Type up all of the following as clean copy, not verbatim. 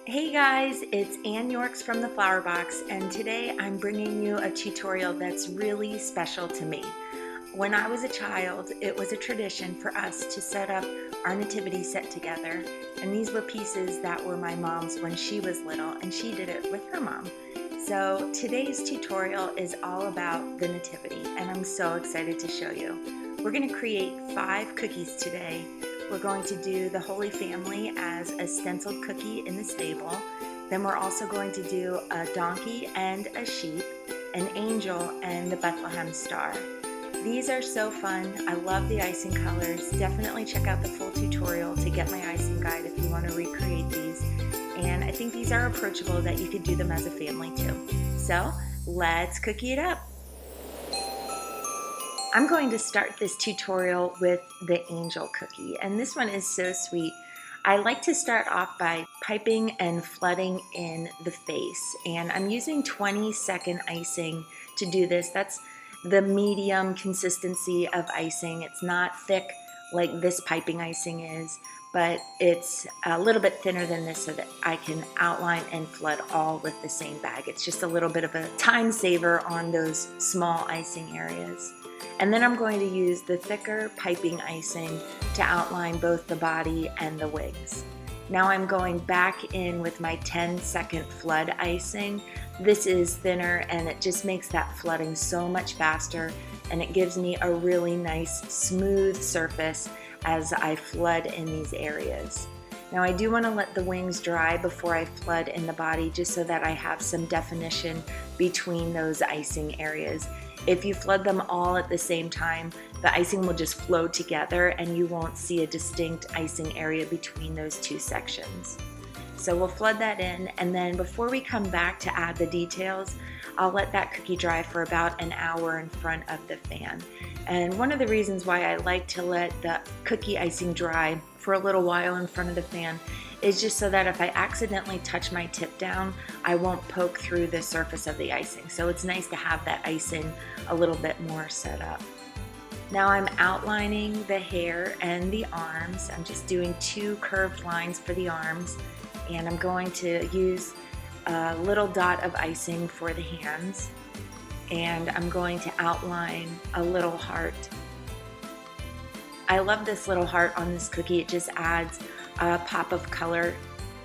Hey guys, it's Ann Yorks from the Flower Box, and today I'm bringing you a tutorial that's really special to me. When I was a child, it was a tradition for us to set up our nativity set together, and these were pieces that were my mom's when she was little, and she did it with her mom. So today's tutorial is all about the nativity, and I'm so excited to show you. We're going to create 5 cookies today. We're going to do the Holy Family as a stenciled cookie in the stable. Then we're also going to do a donkey and a sheep, an angel, and the Bethlehem Star. These are so fun. I love the icing colors. Definitely check out the full tutorial to get my icing guide if you want to recreate these. And I think these are approachable that you could do them as a family too. So let's cookie it up. I'm going to start this tutorial with the angel cookie, and this one is so sweet. I like to start off by piping and flooding in the face, and I'm using 20-second icing to do this. That's the medium consistency of icing. It's not thick like this piping icing is, but it's a little bit thinner than this so that I can outline and flood all with the same bag. It's just a little bit of a time saver on those small icing areas. And then I'm going to use the thicker piping icing to outline both the body and the wings. Now I'm going back in with my 10-second flood icing. This is thinner and it just makes that flooding so much faster, and it gives me a really nice smooth surface as I flood in these areas. Now I do want to let the wings dry before I flood in the body, just so that I have some definition between those icing areas. If you flood them all at the same time, the icing will just flow together and you won't see a distinct icing area between those two sections. So we'll flood that in, and then before we come back to add the details, I'll let that cookie dry for about an hour in front of the fan. And one of the reasons why I like to let the cookie icing dry for a little while in front of the fan is just so that if I accidentally touch my tip down, I won't poke through the surface of the icing. So it's nice to have that icing a little bit more set up. Now I'm outlining the hair and the arms. I'm just doing 2 curved lines for the arms, and I'm going to use a little dot of icing for the hands, and I'm going to outline a little heart. I love this little heart on this cookie. It just adds a pop of color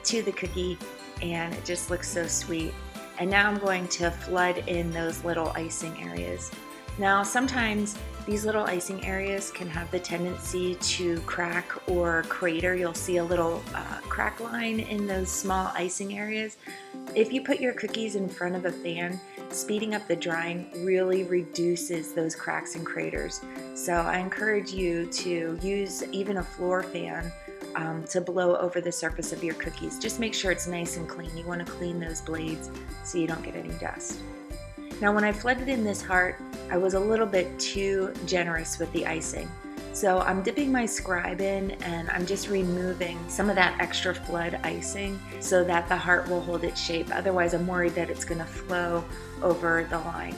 to the cookie, and it just looks so sweet. And now I'm going to flood in those little icing areas. Now sometimes these little icing areas can have the tendency to crack or crater. You'll see a little crack line in those small icing areas. If you put your cookies in front of a fan, speeding up the drying really reduces those cracks and craters. So I encourage you to use even a floor fan to blow over the surface of your cookies. Just make sure it's nice and clean. You want to clean those blades so you don't get any dust. Now when I flooded in this heart, I was a little bit too generous with the icing. So I'm dipping my scribe in and I'm just removing some of that extra flood icing so that the heart will hold its shape. Otherwise I'm worried that it's going to flow over the line.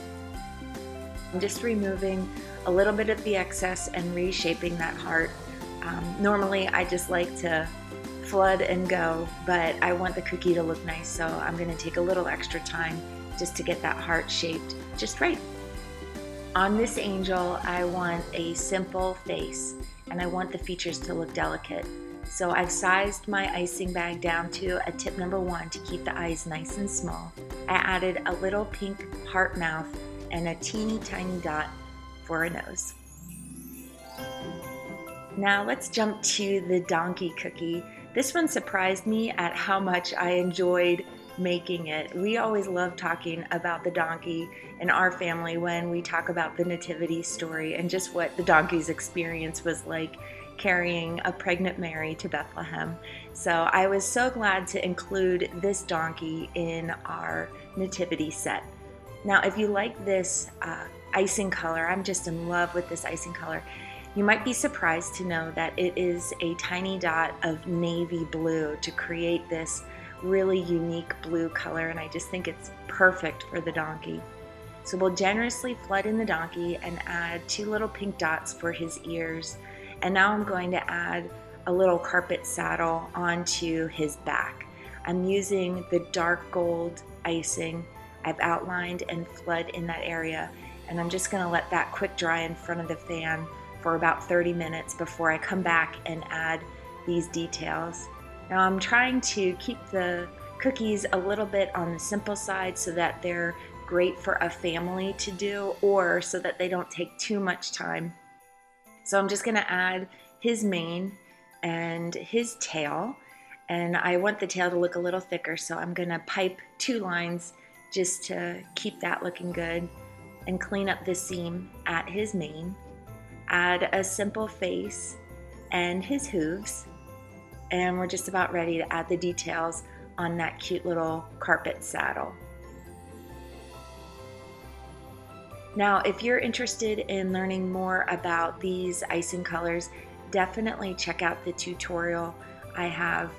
I'm just removing a little bit of the excess and reshaping that heart. Normally I just like to flood and go, but I want the cookie to look nice, so I'm going to take a little extra time just to get that heart shaped just right. On this angel, I want a simple face, and I want the features to look delicate. So I've sized my icing bag down to a tip number 1 to keep the eyes nice and small. I added a little pink heart mouth and a teeny tiny dot for a nose. Now let's jump to the donkey cookie. This one surprised me at how much I enjoyed making it. We always love talking about the donkey in our family when we talk about the nativity story and just what the donkey's experience was like carrying a pregnant Mary to Bethlehem. So I was so glad to include this donkey in our nativity set. Now if you like this icing color, I'm just in love with this icing color. You might be surprised to know that it is a tiny dot of navy blue to create this really unique blue color, and I just think it's perfect for the donkey. So we'll generously flood in the donkey and add 2 little pink dots for his ears. And now I'm going to add a little carpet saddle onto his back. I'm using the dark gold icing. I've outlined and flood in that area, and I'm just gonna let that quick dry in front of the fan for about 30 minutes before I come back and add these details. Now I'm trying to keep the cookies a little bit on the simple side so that they're great for a family to do, or so that they don't take too much time. So I'm just gonna add his mane and his tail, and I want the tail to look a little thicker, so I'm gonna pipe 2 lines just to keep that looking good, and clean up the seam at his mane. Add a simple face and his hooves, and we're just about ready to add the details on that cute little carpet saddle. Now, if you're interested in learning more about these icing colors, definitely check out the tutorial. I have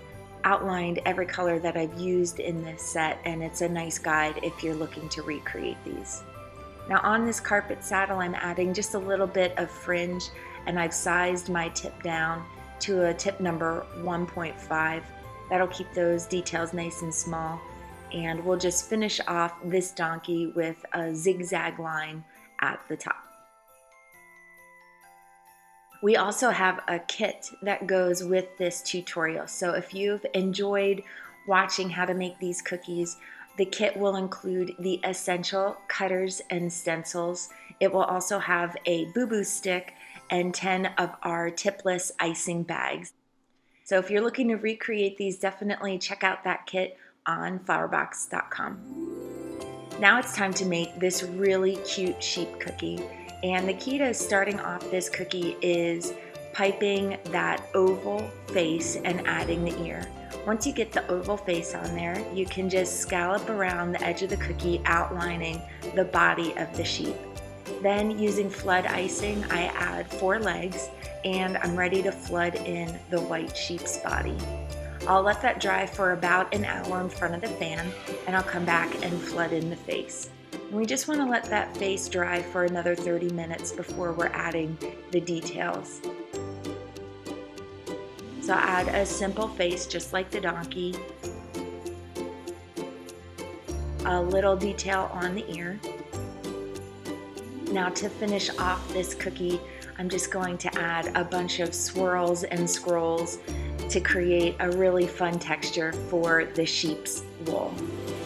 outlined every color that I've used in this set, and it's a nice guide if you're looking to recreate these. Now on this carpet saddle, I'm adding just a little bit of fringe, and I've sized my tip down to a tip number 1.5. That'll keep those details nice and small. And we'll just finish off this donkey with a zigzag line at the top. We also have a kit that goes with this tutorial. So if you've enjoyed watching how to make these cookies, the kit will include the essential cutters and stencils. It will also have a boo-boo stick and 10 of our tipless icing bags. So if you're looking to recreate these, definitely check out that kit on flowerbox.com. Now it's time to make this really cute sheep cookie. And the key to starting off this cookie is piping that oval face and adding the ear. Once you get the oval face on there, you can just scallop around the edge of the cookie, outlining the body of the sheep. Then using flood icing, I add 4 legs, and I'm ready to flood in the white sheep's body. I'll let that dry for about an hour in front of the fan, and I'll come back and flood in the face. And we just want to let that face dry for another 30 minutes before we're adding the details. So I'll add a simple face just like the donkey, a little detail on the ear. Now to finish off this cookie, I'm just going to add a bunch of swirls and scrolls to create a really fun texture for the sheep's wool.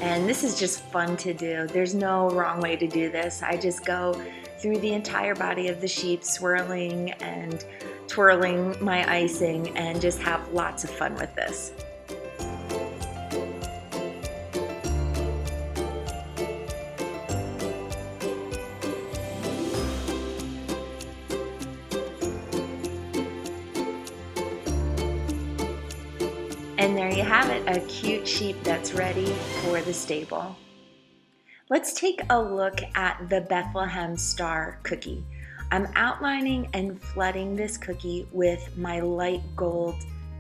And this is just fun to do. There's no wrong way to do this. I just go through the entire body of the sheep, swirling and twirling my icing, and just have lots of fun with this. And there you have it, a cute sheep that's ready for the stable. Let's take a look at the Bethlehem Star cookie. I'm outlining and flooding this cookie with my light gold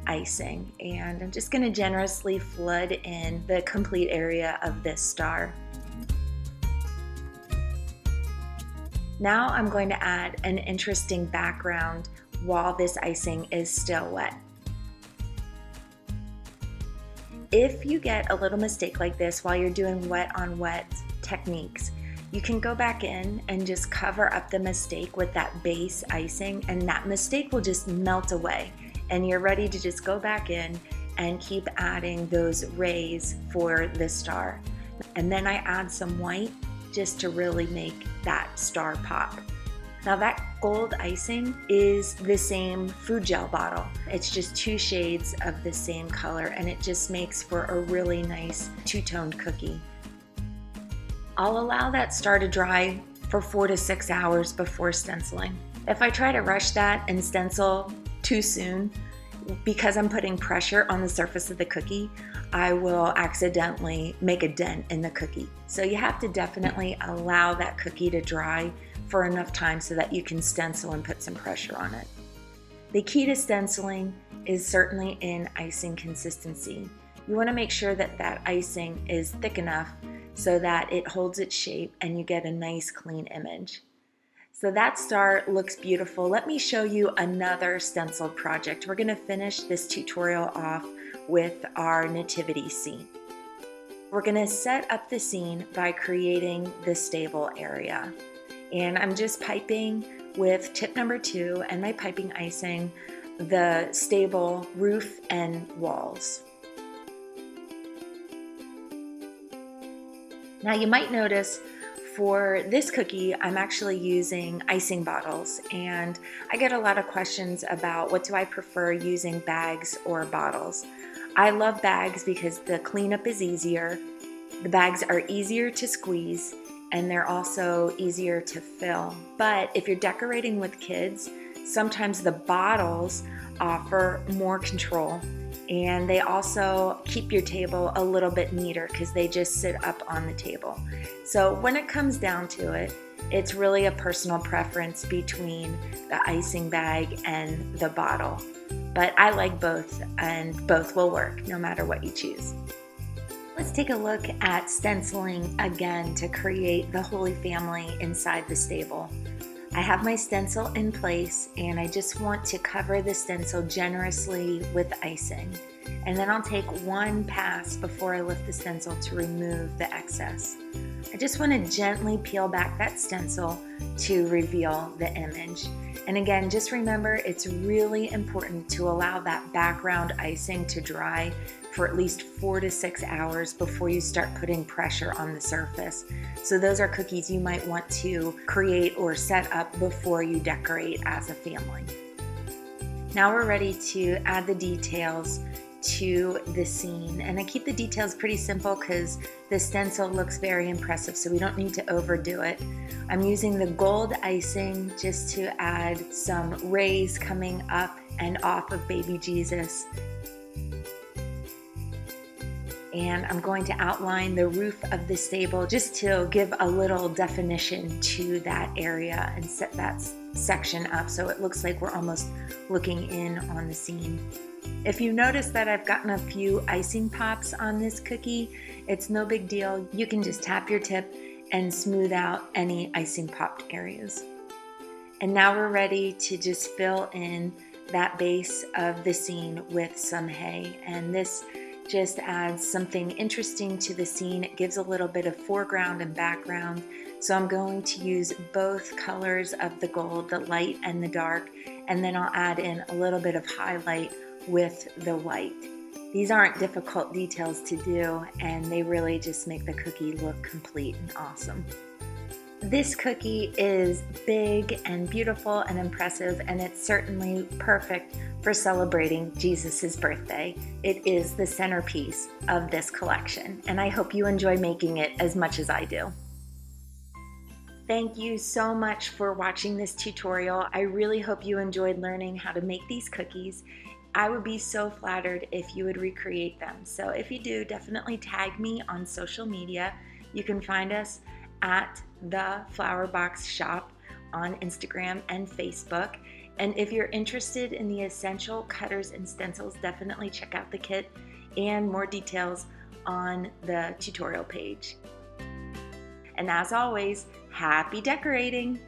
icing, and I'm just going to generously flood in the complete area of this star. Now I'm going to add an interesting background while this icing is still wet. If you get a little mistake like this while you're doing wet on wet techniques, you can go back in and just cover up the mistake with that base icing, and that mistake will just melt away, and you're ready to just go back in and keep adding those rays for the star. And then I add some white just to really make that star pop. Now that gold icing is the same food gel bottle. It's just 2 shades of the same color, and it just makes for a really nice two-toned cookie. I'll allow that star to dry for 4 to 6 hours before stenciling. If I try to rush that and stencil too soon, because I'm putting pressure on the surface of the cookie, I will accidentally make a dent in the cookie. So you have to definitely allow that cookie to dry for enough time so that you can stencil and put some pressure on it. The key to stenciling is certainly in icing consistency. You want to make sure that that icing is thick enough so that it holds its shape and you get a nice clean image. So that star looks beautiful. Let me show you another stencil project. We're going to finish this tutorial off with our nativity scene. We're going to set up the scene by creating the stable area. And I'm just piping with tip number 2 and my piping icing the stable roof and walls. Now you might notice for this cookie, I'm actually using icing bottles, and I get a lot of questions about what do I prefer, using bags or bottles. I love bags because the cleanup is easier, the bags are easier to squeeze, and they're also easier to fill. But if you're decorating with kids, sometimes the bottles offer more control, and they also keep your table a little bit neater because they just sit up on the table. So when it comes down to it, it's really a personal preference between the icing bag and the bottle. But I like both, and both will work no matter what you choose. Let's take a look at stenciling again to create the Holy Family inside the stable. I have my stencil in place, and I just want to cover the stencil generously with icing. And then I'll take one pass before I lift the stencil to remove the excess. I just want to gently peel back that stencil to reveal the image. And again, just remember, it's really important to allow that background icing to dry for at least 4 to 6 hours before you start putting pressure on the surface. So those are cookies you might want to create or set up before you decorate as a family. Now we're ready to add the details to the scene, and I keep the details pretty simple because the stencil looks very impressive, so we don't need to overdo it. I'm using the gold icing just to add some rays coming up and off of baby Jesus. And I'm going to outline the roof of the stable just to give a little definition to that area and set that section up so it looks like we're almost looking in on the scene. If you notice that I've gotten a few icing pops on this cookie, it's no big deal. You can just tap your tip and smooth out any icing popped areas. And now we're ready to just fill in that base of the scene with some hay. And this just adds something interesting to the scene. It gives a little bit of foreground and background. So I'm going to use both colors of the gold, the light and the dark, and then I'll add in a little bit of highlight with the white. These aren't difficult details to do, and they really just make the cookie look complete and awesome. This cookie is big and beautiful and impressive, and it's certainly perfect for celebrating Jesus' birthday. It is the centerpiece of this collection, and I hope you enjoy making it as much as I do. Thank you so much for watching this tutorial. I really hope you enjoyed learning how to make these cookies. I would be so flattered if you would recreate them. So if you do, definitely tag me on social media. You can find us at the Flower Box Shop on Instagram and Facebook. And if you're interested in the essential cutters and stencils, definitely check out the kit and more details on the tutorial page. And as always, happy decorating!